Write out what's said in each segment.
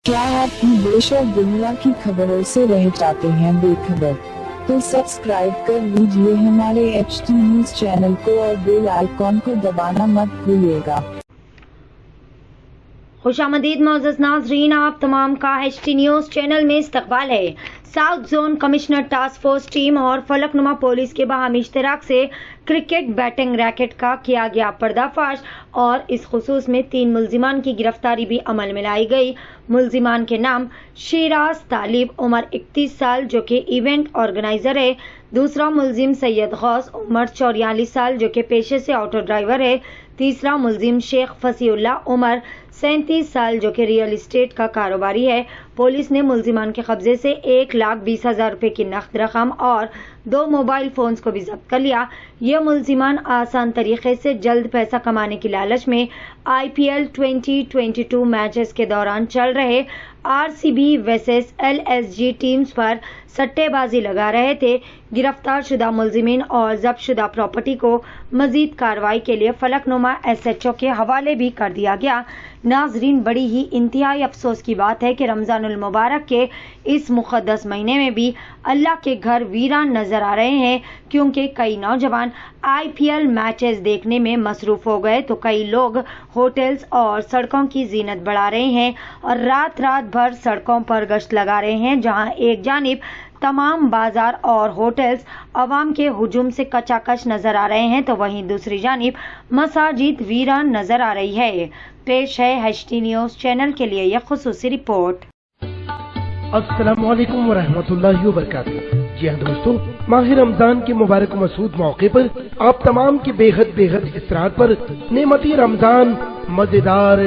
क्या आप भी देश और दुनिया की खबरों से रह जाते हैं बेखबर? तो सब्सक्राइब कर लीजिए हमारे HT न्यूज चैनल को और बेल आइकॉन को दबाना मत भूलिएगा। खुशामदीद मोअज़्ज़ज़ नाज़रीन, आप तमाम का HT न्यूज़ चैनल में इस्तकबाल है। South zone commissioner task force team और फलकनुमा पुलिस के बाहमी इश्तराक से क्रिकेट बैटिंग रैकेट का किया गया पर्दाफाश और इस खुसूस में 3 मुल्जिमान की गिरफ्तारी भी अमल में लाई गई। मुल्जिमान के नाम शिराज तालिब, उम्र 31 साल, जो कि इवेंट ऑर्गेनाइजर है। दूसरा मुल्जिम सैयद गौस, उम्र 44 साल, जो कि पेशे से ऑटो ड्राइवर है। तीसरा मुल्जिम शेख फसीउल्लाह, उम्र 37 साल, जो कि रियल एस्टेट का कारोबारी है। पुलिस ने मुल्जिमान के कब्जे से 1,20,000 रुपए की नकद रकम और 2 मोबाइल फोन्स को भी जब्त कर लिया। ये मुल्जिमान आसान तरीके से जल्द पैसा कमाने की लालच में IPL 2022 मैचेस के दौरान चल रहे RCB वर्सेस LSG टीम्स पर सट्टेबाजी लगा रहे थे। गिरफ्तार शुदा मुल्जिमीन और जब्त शुदा प्रॉपर्टी को मजीद कार्रवाई के लिए फलकनुमा SHO के हवाले भी कर दिया गया। नाजरीन, बड़ी ही इंतहाई अफसोस की बात है कि रमजानुल मुबारक के इस मुक़द्दस महीने में भी अल्लाह के घर वीरान नजर आ रहे हैं, क्योंकि कई नौजवान IPL मैचेस देखने में मसरूफ हो गए तो कई लोग होटल्स और सड़कों की जीनत बढ़ा रहे हैं और रात भर सड़कों पर गश्त लगा रहे हैं, जहां एक जानिब तमाम बाजार और होटल्स अवाम के हुजूम से कचाकच नजर आ रहे हैं तो वहीं दूसरी जानिब मसाजिद वीरान नजर आ रही है। पेश है HT न्यूज चैनल के लिए यह खुसूसी रिपोर्ट। अस्सलामु अलैकुम वरहमतुल्लाहि वबरकातुहू। जी हाँ दोस्तों, माह रमजान के मुबारक मसूद मौके पर आप तमाम के बेहद इसरार पर नेमती रमजान मजेदार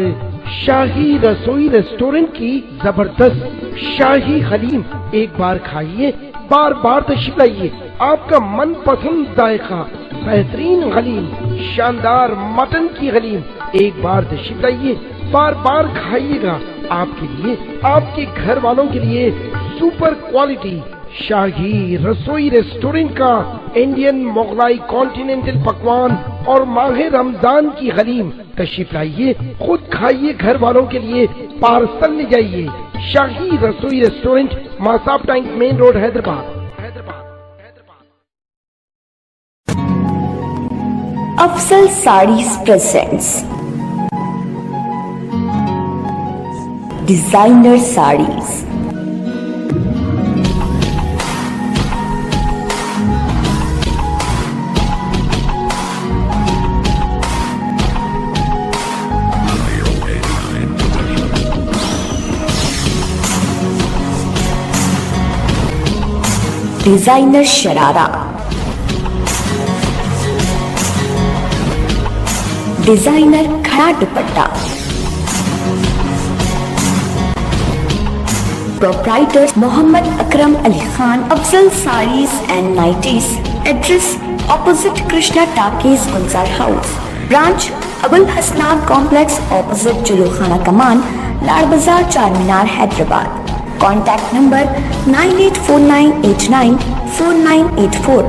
शाही रसोई रेस्टोरेंट की जबरदस्त शाही हलीम एक बार खाइए, बार बार तशरीफ लाइए। आपका मन पसंद जायका बेहतरीन हलीम, शानदार मटन की हलीम एक बार तशरीफ लाइए, बार बार खाइएगा। आपके लिए, आपके घर वालों के लिए सुपर क्वालिटी शाही रसोई रेस्टोरेंट का इंडियन मोगलाई कॉन्टिनेंटल पकवान और माह रमजान की हलीम तशरीफ लाइए, खुद खाइए, घर वालों के लिए पार्सल ले जाइए। Shahi Rasoi restaurant, Masab Tank, main road, Hyderabad. Afzal saris presents designer saris. Designer sharara, designer khada dupatta, proprietor Mohammed Akram Ali Khan, Afzal saris and nighties. Address opposite Krishna talkies, Gulzar house. Branch Abul Hasanat complex, opposite Julukhana Kaman, Lad Bazaar, चार मीनार, हैदराबाद। Contact number 9849894984।